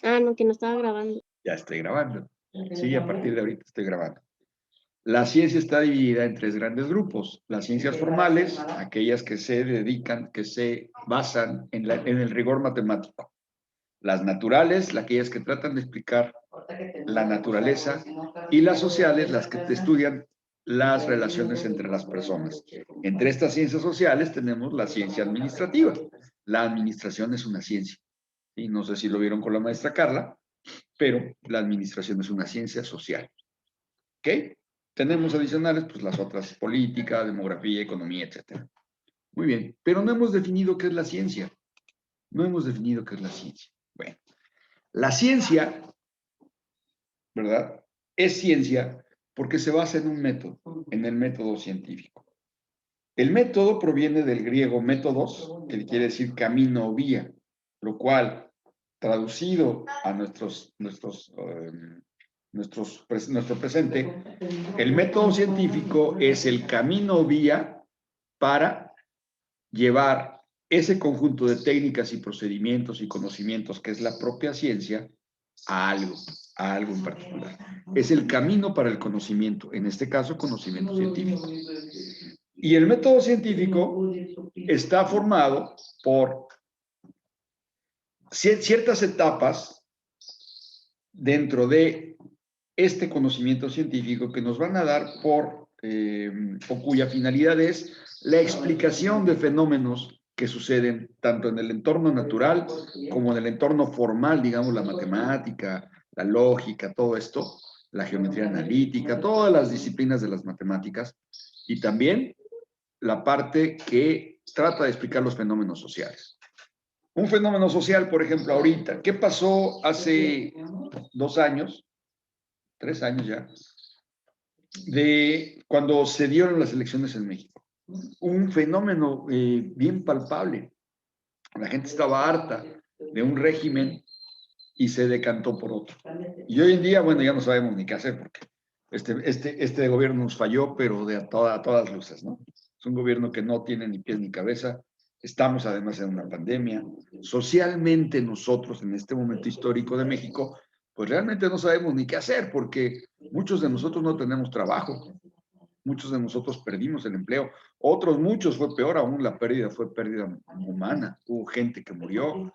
Ah, no, que no estaba grabando. Ya estoy grabando. Sí, a partir de ahorita estoy grabando. La ciencia está dividida en tres grandes grupos. Las ciencias formales, aquellas que se dedican, que se basan en el rigor matemático. Las naturales, aquellas que tratan de explicar la naturaleza. Y las sociales, las que te estudian las relaciones entre las personas. Entre estas ciencias sociales tenemos la ciencia administrativa. La administración es una ciencia. Y no sé si lo vieron con la maestra Carla, pero la administración es una ciencia social. ¿Ok? Tenemos adicionales, pues las otras, política, demografía, economía, etcétera. Muy bien, pero no hemos definido qué es la ciencia. No hemos definido qué es la ciencia. Bueno, la ciencia, ¿verdad? Es ciencia porque se basa en un método, en el método científico. El método proviene del griego métodos, que quiere decir camino o vía, lo cual, traducido a nuestro presente, el método científico es el camino o vía para llevar ese conjunto de técnicas y procedimientos y conocimientos que es la propia ciencia a algo en particular. Es el camino para el conocimiento, en este caso conocimiento científico. Y el método científico está formado por ciertas etapas dentro de este conocimiento científico que nos van a dar o cuya finalidad es la explicación de fenómenos que suceden tanto en el entorno natural como en el entorno formal, digamos, la matemática, la lógica, todo esto, la geometría analítica, todas las disciplinas de las matemáticas y también la parte que trata de explicar los fenómenos sociales. Un fenómeno social, por ejemplo, ahorita, ¿qué pasó hace 2 años, 3 años ya, de cuando se dieron las elecciones en México? Un fenómeno bien palpable. La gente estaba harta de un régimen y se decantó por otro. Y hoy en día, bueno, ya no sabemos ni qué hacer porque este gobierno nos falló, pero a todas luces, ¿no? Es un gobierno que no tiene ni pies ni cabeza. Estamos además en una pandemia. Socialmente nosotros, en este momento histórico de México, pues realmente no sabemos ni qué hacer porque muchos de nosotros no tenemos trabajo. Muchos de nosotros perdimos el empleo. Otros muchos, fue peor aún, la pérdida fue pérdida humana. Hubo gente que murió.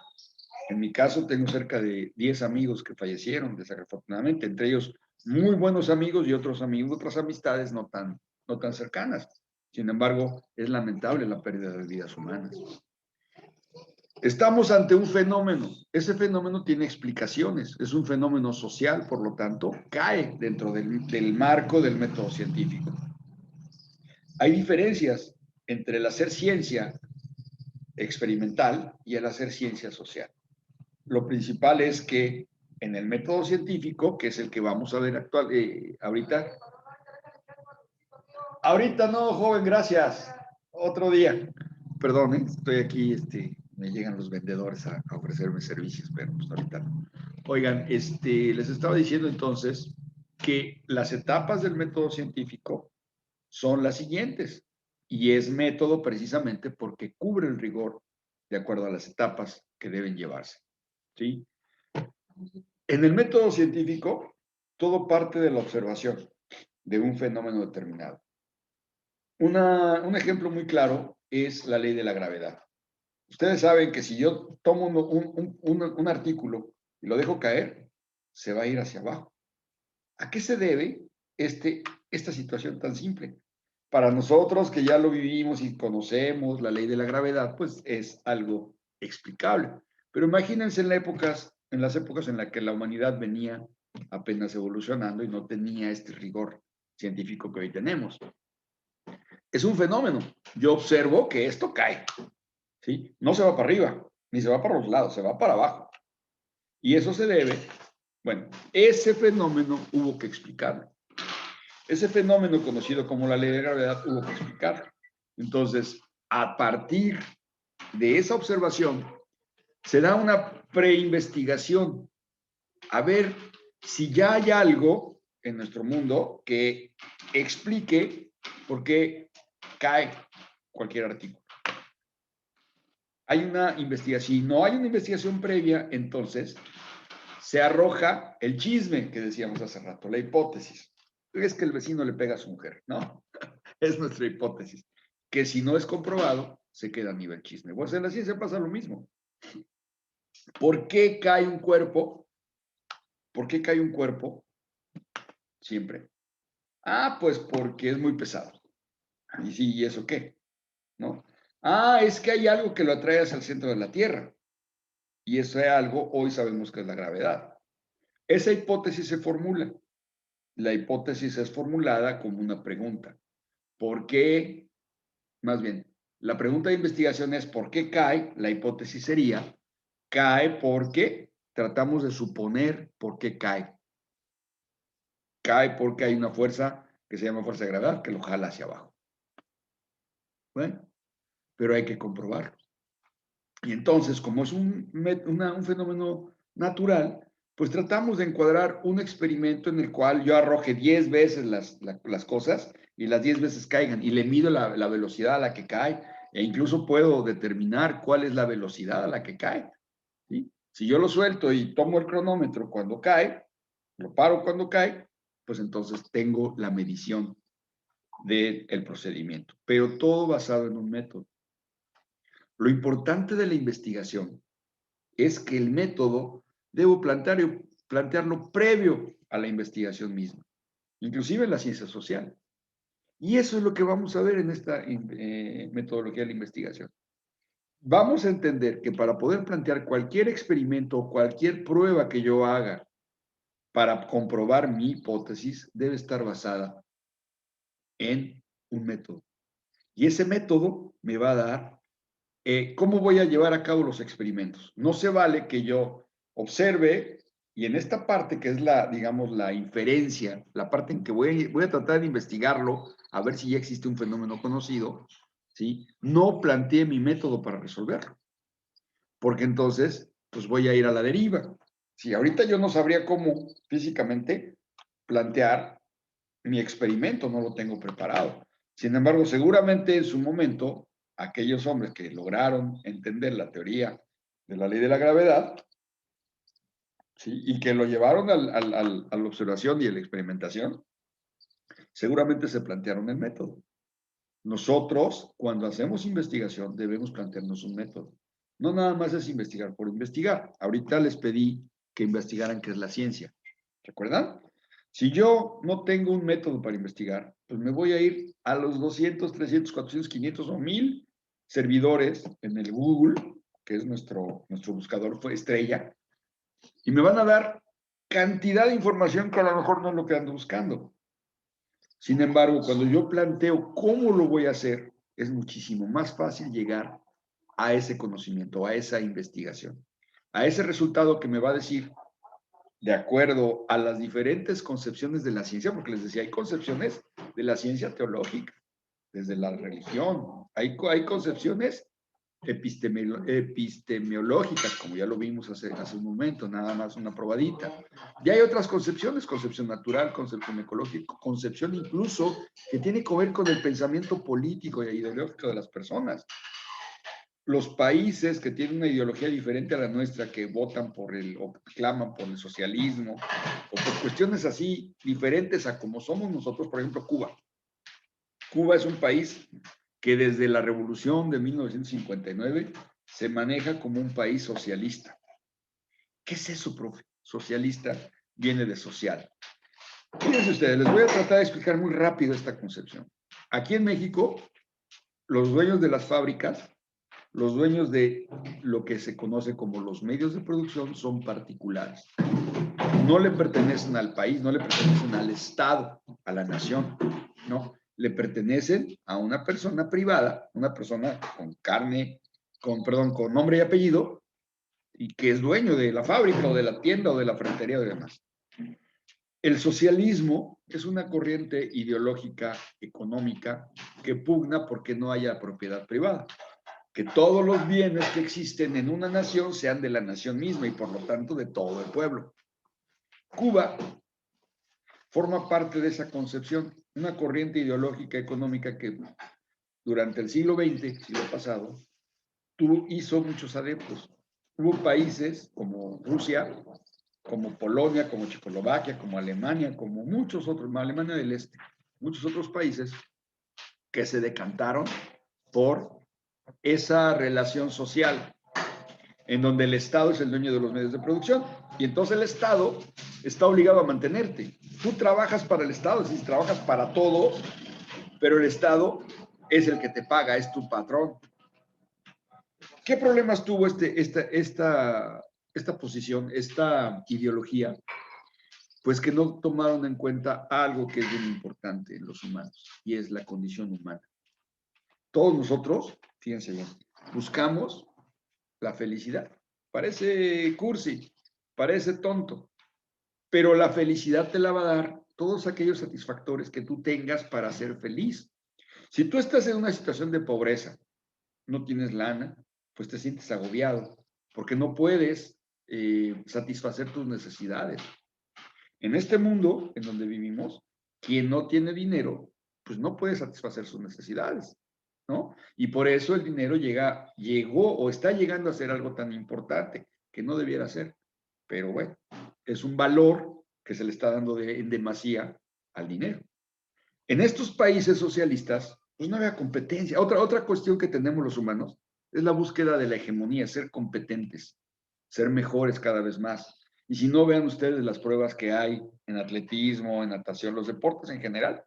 En mi caso, tengo cerca de 10 amigos que fallecieron, desafortunadamente, entre ellos muy buenos amigos y otros amigos, otras amistades no tan cercanas. Sin embargo, es lamentable la pérdida de vidas humanas. Estamos ante un fenómeno. Ese fenómeno tiene explicaciones. Es un fenómeno social, por lo tanto, cae dentro del marco del método científico. Hay diferencias entre el hacer ciencia experimental y el hacer ciencia social. Lo principal es que en el método científico, que es el que vamos a ver ahorita. Ahorita no, joven, gracias. Otro día. Perdón, estoy aquí, me llegan los vendedores a ofrecerme servicios, pero pues ahorita no. Oigan, les estaba diciendo entonces que las etapas del método científico son las siguientes. Y es método precisamente porque cubre el rigor de acuerdo a las etapas que deben llevarse. ¿Sí? En el método científico, todo parte de la observación de un fenómeno determinado. Un ejemplo muy claro es la ley de la gravedad. Ustedes saben que si yo tomo un artículo y lo dejo caer, se va a ir hacia abajo. ¿A qué se debe esta situación tan simple? Para nosotros que ya lo vivimos y conocemos la ley de la gravedad, pues es algo explicable. Pero imagínense en las épocas en las que la humanidad venía apenas evolucionando y no tenía este rigor científico que hoy tenemos. Es un fenómeno. Yo observo que esto cae, ¿sí? No se va para arriba, ni se va para los lados, se va para abajo. Y eso se debe, bueno, ese fenómeno hubo que explicarlo. Ese fenómeno conocido como la ley de gravedad hubo que explicarlo. Entonces, a partir de esa observación, se da una preinvestigación a ver si ya hay algo en nuestro mundo que explique por qué cae cualquier artículo. Hay una investigación. Si no hay una investigación previa, entonces se arroja el chisme que decíamos hace rato, la hipótesis. Es que el vecino le pega a su mujer, ¿no? Es nuestra hipótesis. Que si no es comprobado, se queda a nivel chisme. Pues en la ciencia pasa lo mismo. ¿Por qué cae un cuerpo? ¿Por qué cae un cuerpo? Siempre. Ah, pues porque es muy pesado. Y sí, ¿y eso qué? ¿No? Ah, es que hay algo que lo atrae hacia el centro de la Tierra. Y ese algo hoy sabemos que es la gravedad. Esa hipótesis se formula. La hipótesis es formulada como una pregunta. ¿Por qué? Más bien, la pregunta de investigación es ¿por qué cae? La hipótesis sería, cae porque tratamos de suponer por qué cae. Cae porque hay una fuerza que se llama fuerza de gravedad que lo jala hacia abajo. Bueno, pero hay que comprobarlo. Y entonces, como es un fenómeno natural, pues tratamos de encuadrar un experimento en el cual yo arroje 10 veces las cosas y las 10 veces caigan y le mido la velocidad a la que cae e incluso puedo determinar cuál es la velocidad a la que cae. ¿Sí? Si yo lo suelto y tomo el cronómetro cuando cae, lo paro cuando cae, pues entonces tengo la medición del procedimiento, pero todo basado en un método. Lo importante de la investigación es que el método debo plantearlo previo a la investigación misma, inclusive en la ciencia social. Y eso es lo que vamos a ver en esta metodología de la investigación. Vamos a entender que para poder plantear cualquier experimento o cualquier prueba que yo haga para comprobar mi hipótesis, debe estar basada en un método. Y ese método me va a dar cómo voy a llevar a cabo los experimentos. No se vale que yo observe y en esta parte que es la, digamos, la inferencia, la parte en que voy a tratar de investigarlo, a ver si ya existe un fenómeno conocido, ¿sí? No planteé mi método para resolverlo, porque entonces, pues voy a ir a la deriva. Si ahorita yo no sabría cómo físicamente plantear mi experimento, no lo tengo preparado. Sin embargo, seguramente en su momento, aquellos hombres que lograron entender la teoría de la ley de la gravedad, ¿sí? Y que lo llevaron a la observación y a la experimentación, seguramente se plantearon el método. Nosotros, cuando hacemos investigación, debemos plantearnos un método. No nada más es investigar por investigar. Ahorita les pedí que investigaran qué es la ciencia. ¿Recuerdan? Si yo no tengo un método para investigar, pues me voy a ir a los 200, 300, 400, 500 o 1000 servidores en el Google, que es nuestro buscador fue estrella, y me van a dar cantidad de información que a lo mejor no es lo que ando buscando. Sin embargo, cuando yo planteo cómo lo voy a hacer, es muchísimo más fácil llegar a ese conocimiento, a esa investigación, a ese resultado que me va a decir, de acuerdo a las diferentes concepciones de la ciencia, porque les decía, hay concepciones de la ciencia teológica, desde la religión, hay concepciones epistemológicas, como ya lo vimos hace un momento, nada más una probadita. Y hay otras concepciones, concepción natural, concepción ecológica, concepción incluso que tiene que ver con el pensamiento político e ideológico de las personas. Los países que tienen una ideología diferente a la nuestra, que votan por o claman por el socialismo, o por cuestiones así diferentes a como somos nosotros, por ejemplo, Cuba. Cuba es un país que desde la revolución de 1959 se maneja como un país socialista. ¿Qué es eso, profe? Socialista viene de social. Fíjense ustedes, les voy a tratar de explicar muy rápido esta concepción. Aquí en México, los dueños de las fábricas, los dueños de lo que se conoce como los medios de producción son particulares. No le pertenecen al país, no le pertenecen al Estado, a la nación, no. Le pertenecen a una persona privada, una persona con con nombre y apellido, y que es dueño de la fábrica o de la tienda o de la ferretería o demás. El socialismo es una corriente ideológica económica que pugna porque no haya propiedad privada, que todos los bienes que existen en una nación sean de la nación misma y por lo tanto de todo el pueblo. Cuba forma parte de esa concepción, una corriente ideológica económica que durante el siglo XX, siglo pasado, hizo muchos adeptos. Hubo países como Rusia, como Polonia, como Checoslovaquia, como Alemania, como muchos otros, Alemania del Este, muchos otros países que se decantaron por esa relación social en donde el Estado es el dueño de los medios de producción y entonces el Estado está obligado a mantenerte. Tú trabajas para el Estado, es decir, trabajas para todos, pero el Estado es el que te paga, es tu patrón. ¿Qué problemas tuvo esta posición, esta ideología? Pues que no tomaron en cuenta algo que es bien importante en los humanos, y es la condición humana. Todos nosotros, fíjense bien, buscamos la felicidad. Parece cursi, parece tonto, pero la felicidad te la va a dar todos aquellos satisfactores que tú tengas para ser feliz. Si tú estás en una situación de pobreza, no tienes lana, pues te sientes agobiado, porque no puedes satisfacer tus necesidades. En este mundo en donde vivimos, quien no tiene dinero, pues no puede satisfacer sus necesidades, ¿no? Y por eso el dinero llegó o está llegando a ser algo tan importante que no debiera ser. Pero bueno, es un valor que se le está dando en demasía al dinero. En estos países socialistas, pues no había competencia. Otra cuestión que tenemos los humanos es la búsqueda de la hegemonía, ser competentes, ser mejores cada vez más. Y si no, vean ustedes las pruebas que hay en atletismo, en natación, los deportes en general,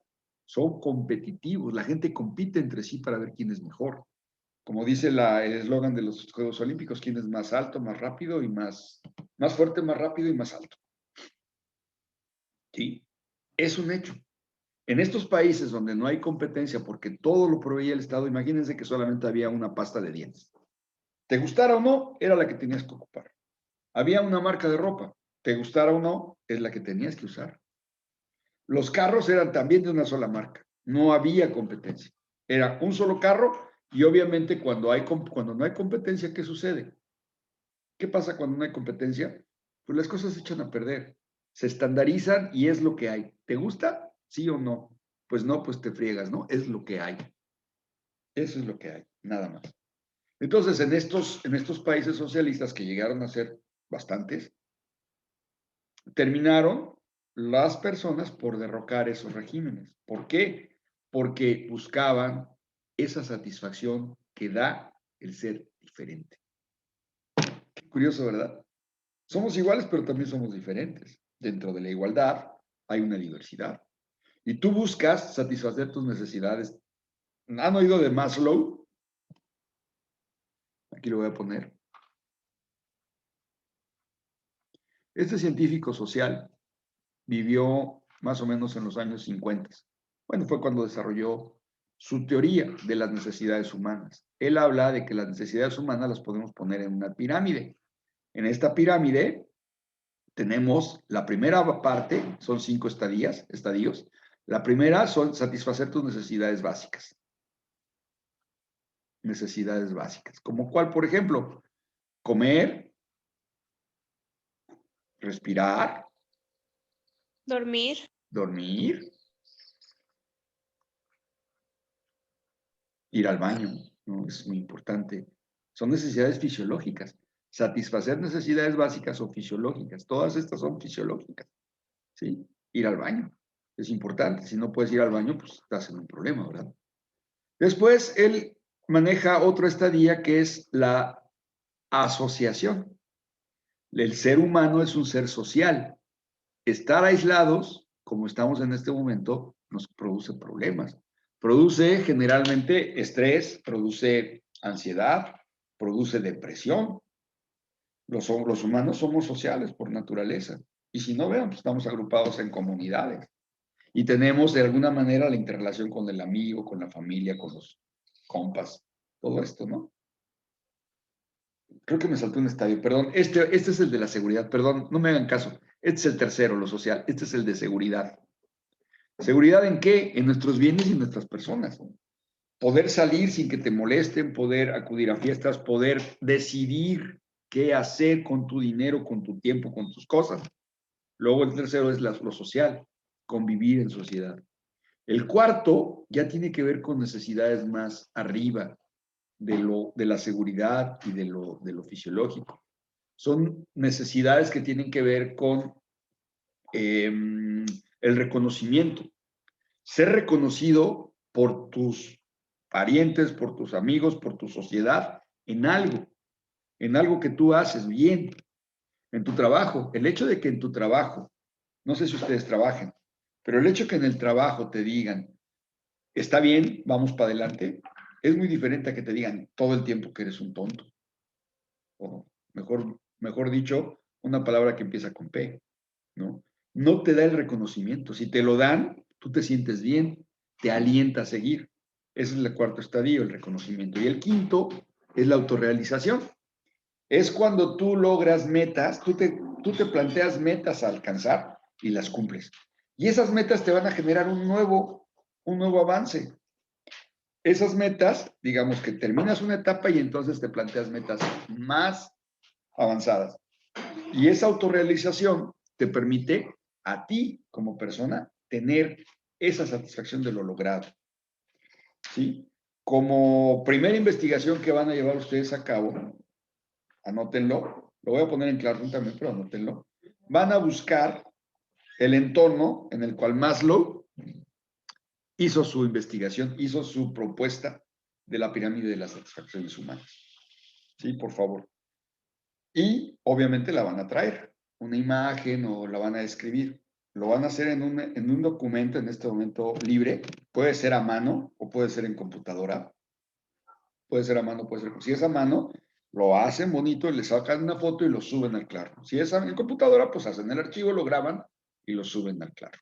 son competitivos. La gente compite entre sí para ver quién es mejor. Como dice el eslogan de los Juegos Olímpicos, quién es más alto, más rápido y más fuerte, más rápido y más alto. Sí, es un hecho. En estos países donde no hay competencia porque todo lo proveía el Estado, imagínense que solamente había una pasta de dientes. Te gustara o no, era la que tenías que ocupar. Había una marca de ropa, te gustara o no, es la que tenías que usar. Los carros eran también de una sola marca, no había competencia. Era un solo carro y obviamente cuando no hay competencia, ¿qué sucede? ¿Qué pasa cuando no hay competencia? Pues las cosas se echan a perder, se estandarizan y es lo que hay. ¿Te gusta? ¿Sí o no? Pues no, pues te friegas, ¿no? Es lo que hay. Eso es lo que hay, nada más. Entonces, en estos países socialistas que llegaron a ser bastantes, terminaron las personas por derrocar esos regímenes. ¿Por qué? Porque buscaban esa satisfacción que da el ser diferente. Qué curioso, ¿verdad? Somos iguales, pero también somos diferentes. Dentro de la igualdad hay una diversidad. Y tú buscas satisfacer tus necesidades. ¿Han oído de Maslow? Aquí lo voy a poner. Este científico social vivió más o menos en los años 50. Bueno, fue cuando desarrolló su teoría de las necesidades humanas. Él habla de que las necesidades humanas las podemos poner en una pirámide. En esta pirámide tenemos la primera parte, son 5 estadios. La primera son satisfacer tus necesidades básicas. Necesidades básicas. Como cuál, por ejemplo, comer, respirar, dormir, ir al baño, ¿no? Es muy importante. Son necesidades fisiológicas. Satisfacer necesidades básicas o fisiológicas. Todas estas son fisiológicas, ¿sí? Ir al baño. Es importante. Si no puedes ir al baño, pues estás en un problema, ¿verdad? Después, él maneja otra estadía que es la asociación. El ser humano es un ser social. Estar aislados, como estamos en este momento, nos produce problemas. Produce generalmente estrés, produce ansiedad, produce depresión. Los humanos somos sociales por naturaleza. Y si no, vean, pues estamos agrupados en comunidades. Y tenemos de alguna manera la interrelación con el amigo, con la familia, con los compas, todo esto, ¿no? Creo que me saltó un estadio, perdón. Este es el de la seguridad, perdón, no me hagan caso. Este es el tercero, lo social. Este es el de seguridad. ¿Seguridad en qué? En nuestros bienes y en nuestras personas. Poder salir sin que te molesten, poder acudir a fiestas, poder decidir qué hacer con tu dinero, con tu tiempo, con tus cosas. Luego el tercero es lo social, convivir en sociedad. El cuarto ya tiene que ver con necesidades más arriba de la seguridad y de lo fisiológico. son necesidades que tienen que ver con el reconocimiento. Ser reconocido por tus parientes, por tus amigos, por tu sociedad, en algo que tú haces bien, en tu trabajo. El hecho de que en tu trabajo, no sé si ustedes trabajen, pero el hecho que en el trabajo te digan, está bien, vamos para adelante, es muy diferente a que te digan todo el tiempo que eres un tonto. O mejor dicho, una palabra que empieza con P, ¿no? No te da el reconocimiento. Si te lo dan, tú te sientes bien, te alienta a seguir. Ese es el cuarto estadio, el reconocimiento. Y el quinto es la autorrealización. Es cuando tú logras metas, tú te planteas metas a alcanzar y las cumples. Y esas metas te van a generar un nuevo avance. Esas metas, digamos que terminas una etapa y entonces te planteas metas más avanzadas. Y esa autorrealización te permite a ti como persona tener esa satisfacción de lo logrado. ¿Sí? Como primera investigación que van a llevar ustedes a cabo, anótenlo, lo voy a poner en claro también, pero anótenlo, van a buscar el entorno en el cual Maslow hizo su investigación, hizo su propuesta de la pirámide de las satisfacciones humanas. Sí, por favor. Y obviamente la van a traer, una imagen o la van a escribir. Lo van a hacer en un documento en este momento libre. Puede ser a mano o puede ser en computadora. Puede ser a mano, puede ser. Si es a mano, lo hacen bonito, le sacan una foto y lo suben al Claro. Si es en computadora, pues hacen el archivo, lo graban y lo suben al Claro.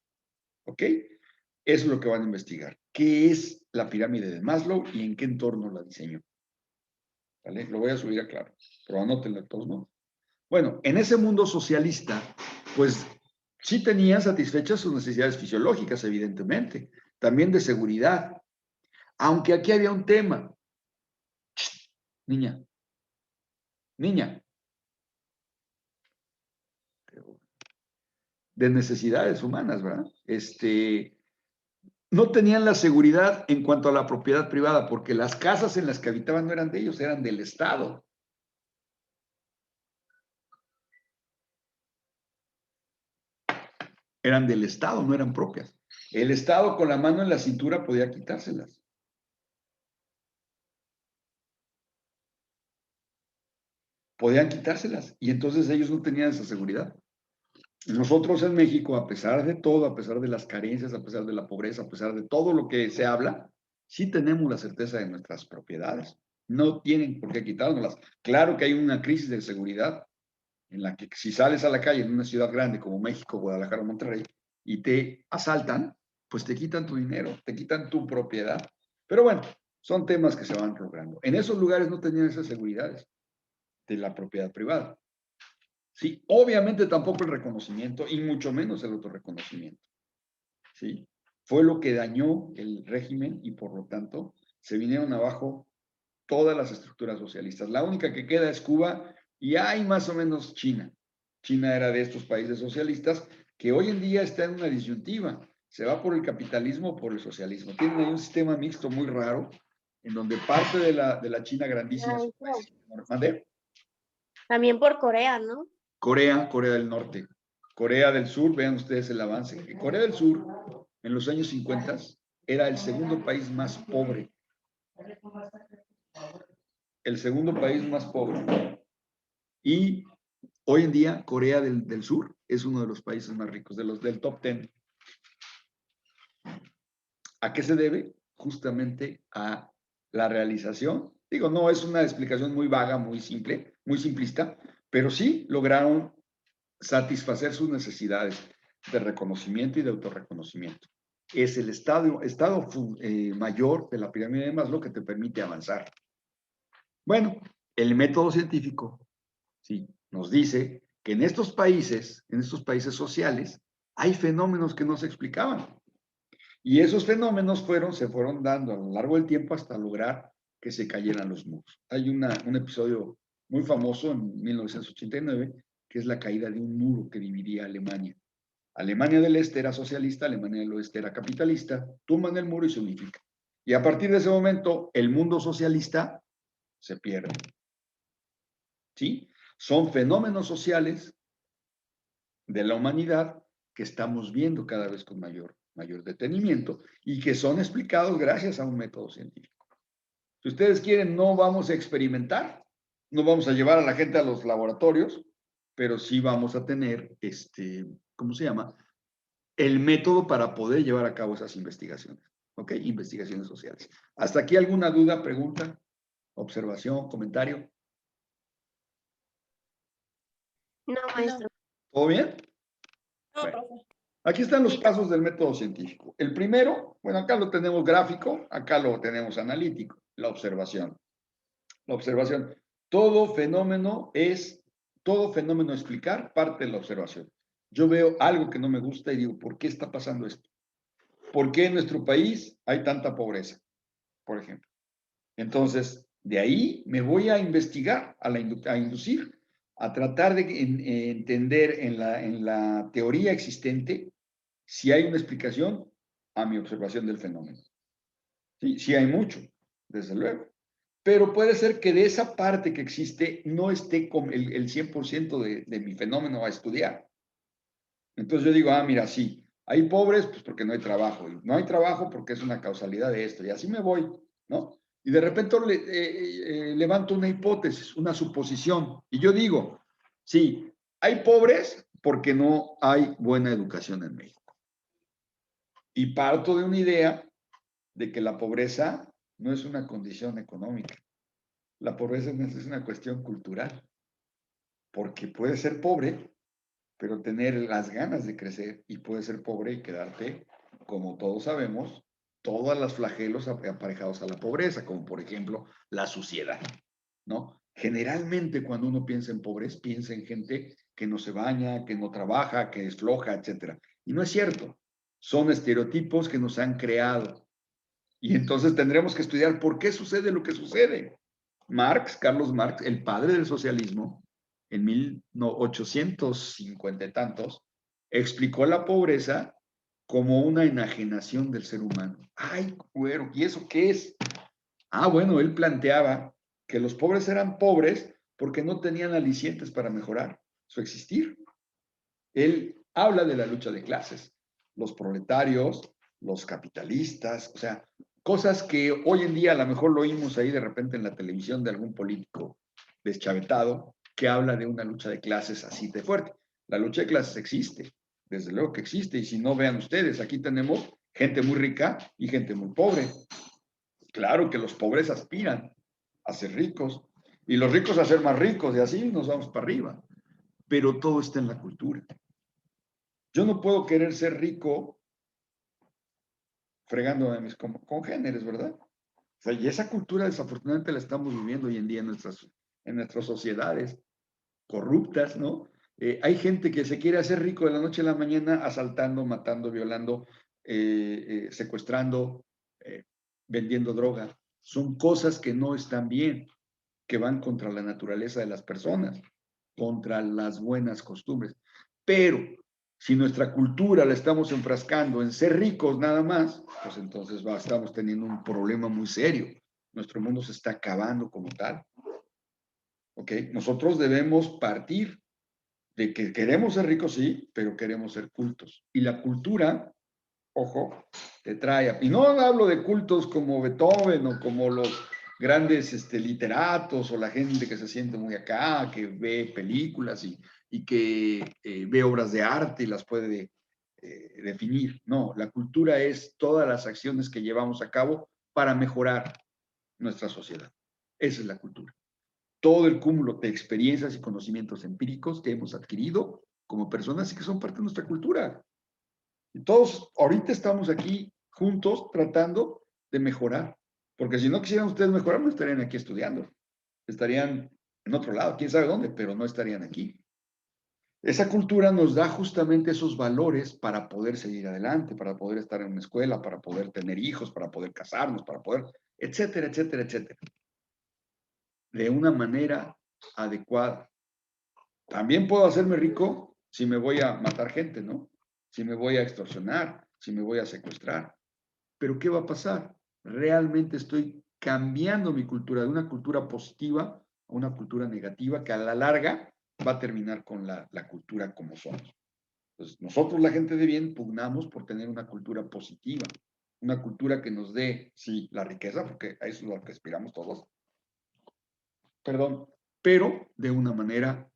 ¿Ok? Eso es lo que van a investigar. ¿Qué es la pirámide de Maslow y en qué entorno la diseñó? ¿Vale? Lo voy a subir a Claro, pero anótenlo todos, ¿no? Bueno, en ese mundo socialista, pues sí tenían satisfechas sus necesidades fisiológicas, evidentemente, también de seguridad. Aunque aquí había un tema. Niña, niña, de necesidades humanas, ¿verdad? No tenían la seguridad en cuanto a la propiedad privada, porque las casas en las que habitaban no eran de ellos, eran del Estado. Eran del Estado, no eran propias. El Estado con la mano en la cintura podía quitárselas. Podían quitárselas y entonces ellos no tenían esa seguridad. Nosotros en México, a pesar de todo, a pesar de las carencias, a pesar de la pobreza, a pesar de todo lo que se habla, sí tenemos la certeza de nuestras propiedades. No tienen por qué quitárnoslas. Claro que hay una crisis de seguridad en la que si sales a la calle en una ciudad grande como México, Guadalajara o Monterrey y te asaltan, pues te quitan tu dinero, te quitan tu propiedad. Pero bueno, son temas que se van logrando. En esos lugares no tenían esas seguridades de la propiedad privada. Sí, obviamente tampoco el reconocimiento y mucho menos el autorreconocimiento. Sí, fue lo que dañó el régimen y por lo tanto se vinieron abajo todas las estructuras socialistas. La única que queda es Cuba y hay más o menos China. China era de estos países socialistas que hoy en día está en una disyuntiva. Se va por el capitalismo o por el socialismo. Tienen ahí un sistema mixto muy raro en donde parte de la China grandísima. También por Corea, ¿no? Corea del Norte. Corea del Sur, vean ustedes el avance. Corea del Sur, en los años 50, era el segundo país más pobre. El segundo país más pobre. Y hoy en día, Corea del Sur es uno de los países más ricos, del top 10. ¿A qué se debe? Justamente a la realización. Digo, no es una explicación muy vaga, muy simple, muy simplista, pero sí lograron satisfacer sus necesidades de reconocimiento y de autorreconocimiento. Es el estado mayor de la pirámide de Maslow que te permite avanzar. Bueno, el método científico, sí, nos dice que en estos países sociales, hay fenómenos que no se explicaban. Y esos fenómenos se fueron dando a lo largo del tiempo hasta lograr que se cayeran los muros. Hay un episodio muy famoso en 1989, que es la caída de un muro que dividía Alemania. Alemania del Este era socialista, Alemania del Oeste era capitalista, tumban el muro y se unifica. Y a partir de ese momento, el mundo socialista se pierde. ¿Sí? Son fenómenos sociales de la humanidad que estamos viendo cada vez con mayor detenimiento y que son explicados gracias a un método científico. Si ustedes quieren, no vamos a experimentar, no vamos a llevar a la gente a los laboratorios, pero sí vamos a tener, ¿cómo se llama? El método para poder llevar a cabo esas investigaciones, ¿ok? Investigaciones sociales. ¿Hasta aquí alguna duda, pregunta, observación, comentario? No, maestro. ¿Todo bien? No, Bueno, profe. aquí están los Sí. pasos del método científico. El primero, bueno, acá lo tenemos gráfico, acá lo tenemos analítico, la observación. La observación. Todo fenómeno explicar parte de la observación. Yo veo algo que no me gusta y digo, ¿por qué está pasando esto? ¿Por qué en nuestro país hay tanta pobreza, por ejemplo? Entonces, de ahí me voy a investigar, a inducir, a tratar de entender en la teoría existente si hay una explicación a mi observación del fenómeno. Sí, sí hay mucho, desde luego. Pero puede ser que de esa parte que existe no esté con el 100% de mi fenómeno a estudiar. Entonces yo digo, mira, sí, hay pobres pues porque no hay trabajo, y no hay trabajo porque es una causalidad de esto, y así me voy, ¿no? Y de repente levanto una hipótesis, una suposición, y yo digo, sí, hay pobres porque no hay buena educación en México. Y parto de una idea de que la pobreza no es una condición económica, la pobreza es una cuestión cultural, porque puedes ser pobre pero tener las ganas de crecer, y puede ser pobre y quedarte, como todos sabemos, todos los flagelos aparejados a la pobreza, como por ejemplo la suciedad, ¿no? Generalmente cuando uno piensa en pobres, piensa en gente que no se baña, que no trabaja, que es floja, etcétera. Y no es cierto. Son estereotipos que nos han creado. Y entonces tendremos que estudiar por qué sucede lo que sucede. Carlos Marx, el padre del socialismo, en 1850 y tantos, explicó la pobreza como una enajenación del ser humano. Ay, güero, ¿y eso qué es? Bueno, él planteaba que los pobres eran pobres porque no tenían alicientes para mejorar su existir. Él habla de la lucha de clases, los proletarios, los capitalistas, o sea, cosas que hoy en día a lo mejor lo oímos ahí de repente en la televisión de algún político deschavetado que habla de una lucha de clases así de fuerte. La lucha de clases existe, desde luego que existe, y si no, vean ustedes, aquí tenemos gente muy rica y gente muy pobre. Claro que los pobres aspiran a ser ricos y los ricos a ser más ricos, y así nos vamos para arriba, pero todo está en la cultura. Yo no puedo querer ser rico fregando a mis congéneres, ¿verdad? O sea, y esa cultura desafortunadamente la estamos viviendo hoy en día en nuestras sociedades corruptas, ¿no? Hay gente que se quiere hacer rico de la noche a la mañana asaltando, matando, violando, secuestrando, vendiendo droga. Son cosas que no están bien, que van contra la naturaleza de las personas, contra las buenas costumbres. Pero si nuestra cultura la estamos enfrascando en ser ricos nada más, pues entonces estamos teniendo un problema muy serio. Nuestro mundo se está acabando como tal. ¿Ok? Nosotros debemos partir de que queremos ser ricos, sí, pero queremos ser cultos. Y la cultura, ojo, te trae, y no hablo de cultos como Beethoven o como los grandes literatos o la gente que se siente muy acá, que ve películas y que ve obras de arte y las puede definir. No, la cultura es todas las acciones que llevamos a cabo para mejorar nuestra sociedad. Esa es la cultura. Todo el cúmulo de experiencias y conocimientos empíricos que hemos adquirido como personas y que son parte de nuestra cultura. Y todos ahorita estamos aquí juntos tratando de mejorar, porque si no quisieran ustedes mejorar, no estarían aquí estudiando, estarían en otro lado, quién sabe dónde, pero no estarían aquí. Esa cultura nos da justamente esos valores para poder seguir adelante, para poder estar en una escuela, para poder tener hijos, para poder casarnos, para poder, etcétera, etcétera, etcétera, de una manera adecuada. También puedo hacerme rico si me voy a matar gente, ¿no? Si me voy a extorsionar, si me voy a secuestrar. Pero ¿qué va a pasar? Realmente estoy cambiando mi cultura de una cultura positiva a una cultura negativa que a la larga va a terminar con la cultura como somos. Entonces, nosotros, la gente de bien, pugnamos por tener una cultura positiva, una cultura que nos dé, sí, la riqueza, porque a eso es lo que aspiramos todos, perdón, pero de una manera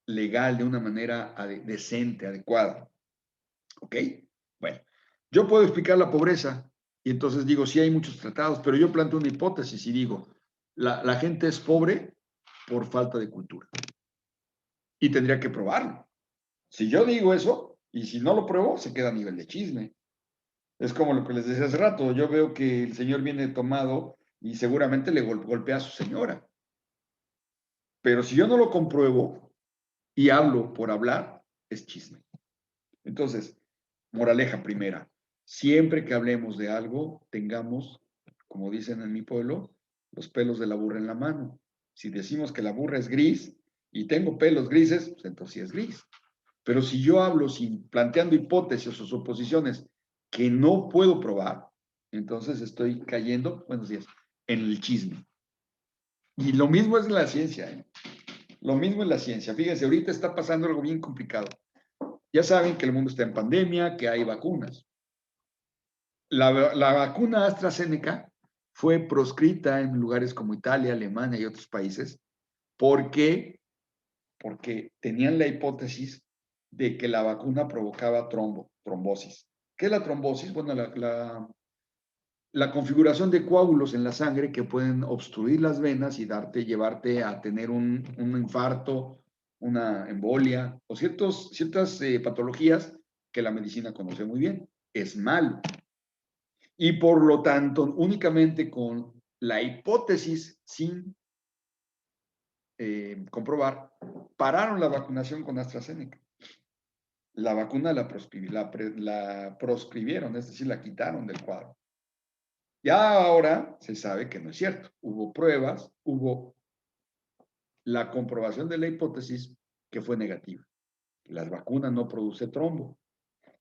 legal, de una manera decente, adecuada. ¿Ok? Bueno, yo puedo explicar la pobreza y entonces digo, sí hay muchos tratados, pero yo planteo una hipótesis y digo, la gente es pobre por falta de cultura y tendría que probarlo. Si yo digo eso y si no lo pruebo, se queda a nivel de chisme. Es como lo que les decía hace rato, yo veo que el señor viene tomado y seguramente le golpea a su señora. Pero si yo no lo compruebo y hablo por hablar, es chisme. Entonces, moraleja primera, siempre que hablemos de algo, tengamos, como dicen en mi pueblo, los pelos de la burra en la mano. Si decimos que la burra es gris y tengo pelos grises, pues entonces sí es gris. Pero si yo hablo sin planteando hipótesis o suposiciones que no puedo probar, entonces estoy cayendo, buenos días, en el chisme. Y lo mismo es en la ciencia, ¿eh? Lo mismo en la ciencia. Fíjense, ahorita está pasando algo bien complicado. Ya saben que el mundo está en pandemia, que hay vacunas. La vacuna AstraZeneca fue proscrita en lugares como Italia, Alemania y otros países. ¿Por qué? Porque tenían la hipótesis de que la vacuna provocaba trombosis. ¿Qué es la trombosis? Bueno, la configuración de coágulos en la sangre que pueden obstruir las venas y llevarte a tener un infarto, una embolia o ciertas patologías que la medicina conoce muy bien. Es malo. Y por lo tanto, únicamente con la hipótesis sin comprobar, pararon la vacunación con AstraZeneca. La vacuna la proscribieron, es decir, la quitaron del cuadro. Ya ahora se sabe que no es cierto. Hubo pruebas, hubo la comprobación de la hipótesis que fue negativa. Las vacunas no producen trombo,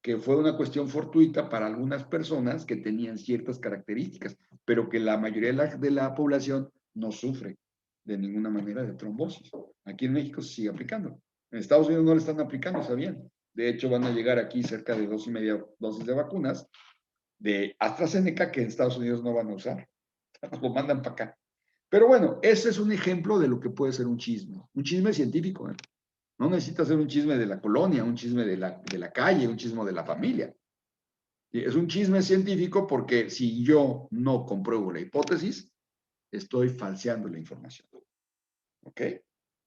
que fue una cuestión fortuita para algunas personas que tenían ciertas características, pero que la mayoría de la población no sufre de ninguna manera de trombosis. Aquí en México se sigue aplicando. En Estados Unidos no le están aplicando, ¿sabían? De hecho, van a llegar aquí cerca de 2,5 dosis de vacunas de AstraZeneca que en Estados Unidos no van a usar. Nos lo mandan para acá. Pero bueno, ese es un ejemplo de lo que puede ser un chisme científico. ¿Eh? No necesita ser un chisme de la colonia, un chisme de la calle, un chisme de la familia. Es un chisme científico porque si yo no compruebo la hipótesis, estoy falseando la información. ¿Ok?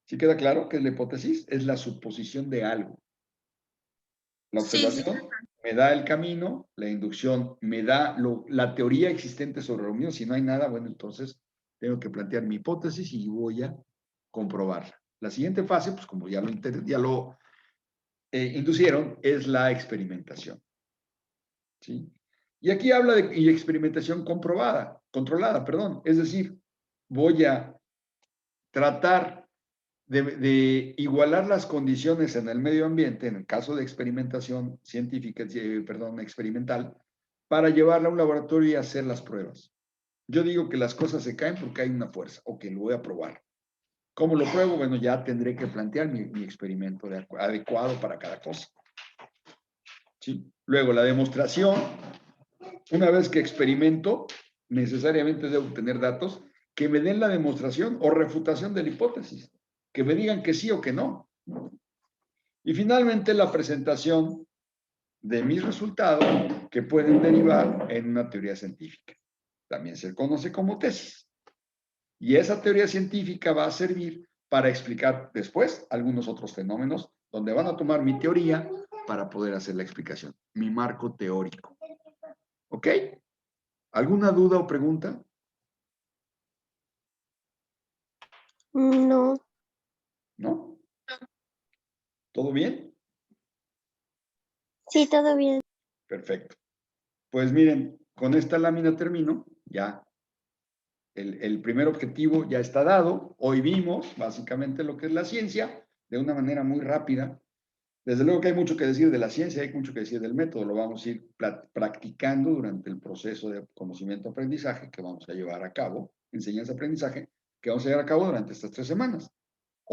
¿Sí queda claro que la hipótesis es la suposición de algo? La Sí, sí. observación me da el camino, la inducción me da la teoría existente sobre lo mío. Si no hay nada, bueno, entonces tengo que plantear mi hipótesis y voy a comprobarla. La siguiente fase, pues como ya lo inducieron, es la experimentación. ¿Sí? Y aquí habla de experimentación controlada, perdón. Es decir, voy a tratar de igualar las condiciones en el medio ambiente, en el caso de experimentación científica, perdón, experimental, para llevarla a un laboratorio y hacer las pruebas. Yo digo que las cosas se caen porque hay una fuerza, o que lo voy a probar. ¿Cómo lo pruebo? Bueno, ya tendré que plantear mi experimento adecuado para cada cosa. ¿Sí? Luego, la demostración. Una vez que experimento, necesariamente debo tener datos que me den la demostración o refutación de la hipótesis, que me digan que sí o que no. Y finalmente la presentación de mis resultados que pueden derivar en una teoría científica. También se conoce como tesis. Y esa teoría científica va a servir para explicar después algunos otros fenómenos donde van a tomar mi teoría para poder hacer la explicación, mi marco teórico. ¿Ok? ¿Alguna duda o pregunta? No. ¿No? ¿Todo bien? Sí, todo bien. Perfecto. Pues miren, con esta lámina termino. Ya el primer objetivo ya está dado. Hoy vimos básicamente lo que es la ciencia de una manera muy rápida. Desde luego que hay mucho que decir de la ciencia, hay mucho que decir del método. Lo vamos a ir practicando durante el proceso de conocimiento-aprendizaje que vamos a llevar a cabo, enseñanza-aprendizaje, que vamos a llevar a cabo durante estas 3 semanas.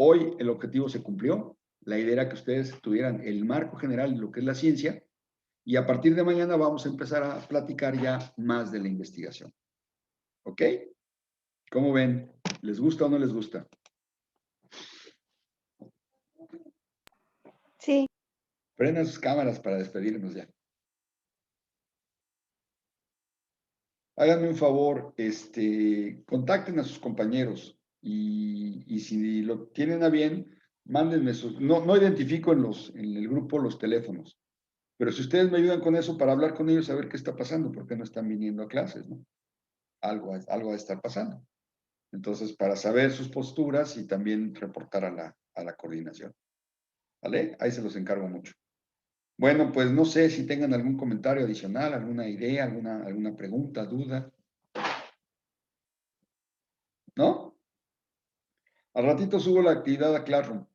Hoy el objetivo se cumplió. La idea era que ustedes tuvieran el marco general de lo que es la ciencia y a partir de mañana vamos a empezar a platicar ya más de la investigación. ¿Ok? ¿Cómo ven? ¿Les gusta o no les gusta? Sí. Prendan sus cámaras para despedirnos ya. Háganme un favor, contacten a sus compañeros y si lo tienen a bien, mándenme sus, no identifico en el grupo los teléfonos, pero si ustedes me ayudan con eso para hablar con ellos, a ver qué está pasando, por qué no están viniendo a clases, ¿no? Algo va a estar pasando. Entonces, para saber sus posturas y también reportar a la coordinación. ¿Vale? Ahí se los encargo mucho. Bueno, pues no sé si tengan algún comentario adicional, alguna idea, alguna pregunta, duda. ¿No? Al ratito subo la actividad a Classroom,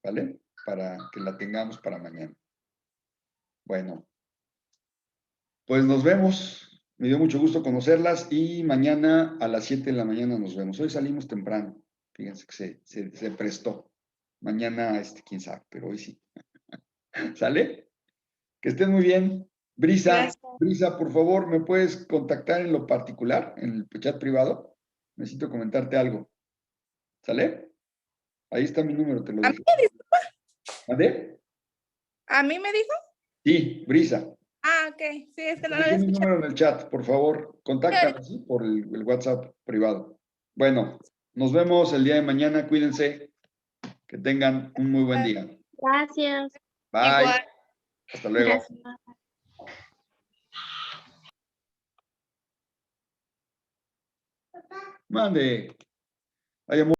¿vale? Para que la tengamos para mañana. Bueno, pues nos vemos. Me dio mucho gusto conocerlas y mañana a las 7 de la mañana nos vemos. Hoy salimos temprano. Fíjense que se prestó. Mañana, quién sabe, pero hoy sí. ¿Sale? Que estén muy bien. Gracias. Brisa, por favor, ¿me puedes contactar en lo particular, en el chat privado? Necesito comentarte algo. ¿Sale? Ahí está mi número, te lo ¿A dije. mí me dijo? ¿Vale? ¿A mí me dijo? Sí, Brisa. Ah, ok. Sí, es que no lo Dejé había mi escuchado. número en el chat, por favor, contáctame ¿sí? Por el WhatsApp privado. Bueno, nos vemos el día de mañana, cuídense, que tengan un muy buen día. Gracias. Bye, Igual. hasta luego. Gracias. Mande. Hay amor.